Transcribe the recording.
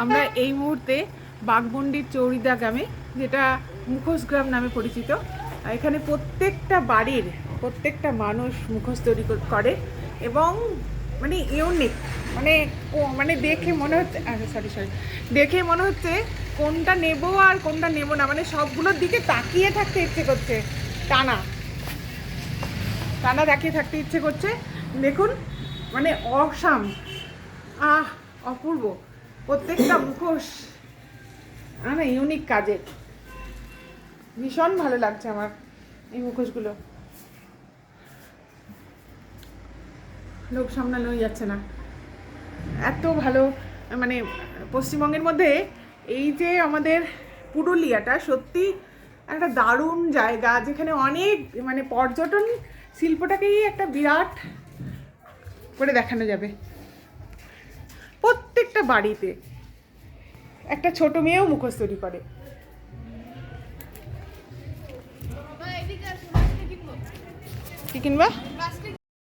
আমরা এই মুহূর্তে বাঘমুন্ডির চৌরিদা গ্রামে, যেটা মুখোশ গ্রাম নামে পরিচিত। এখানে প্রত্যেকটা বাড়ির প্রত্যেকটা মানুষ মুখোশ তৈরি করে এবং মানে ইউনিক, মানে মানে দেখে মনে হচ্ছে দেখে মনে হচ্ছে কোনটা নেব আর কোনটা নেব না, মানে সবগুলোর দিকে তাকিয়ে থাকতে ইচ্ছে করছে, টানা টানা তাকিয়ে থাকতে ইচ্ছে করছে। দেখুন, মানে অসাম, অপূর্ব প্রত্যেকটা মুখোশ, না ইউনিক কাজের। ভীষণ ভালো লাগছে আমার এই মুখোশগুলো। লোক সামলানোই যাচ্ছে না, এত ভালো। মানে পশ্চিমবঙ্গের মধ্যে এই যে আমাদের পুরুলিয়াটা সত্যি একটা দারুণ জায়গা, যেখানে অনেক মানে পর্যটন শিল্পটাকেই একটা বিরাট করে দেখানো যাবে। প্রত্যেকটা বাড়িতে একটা ছোট মেয়েও মুখোশ তৈরি করে। কি কিনবা?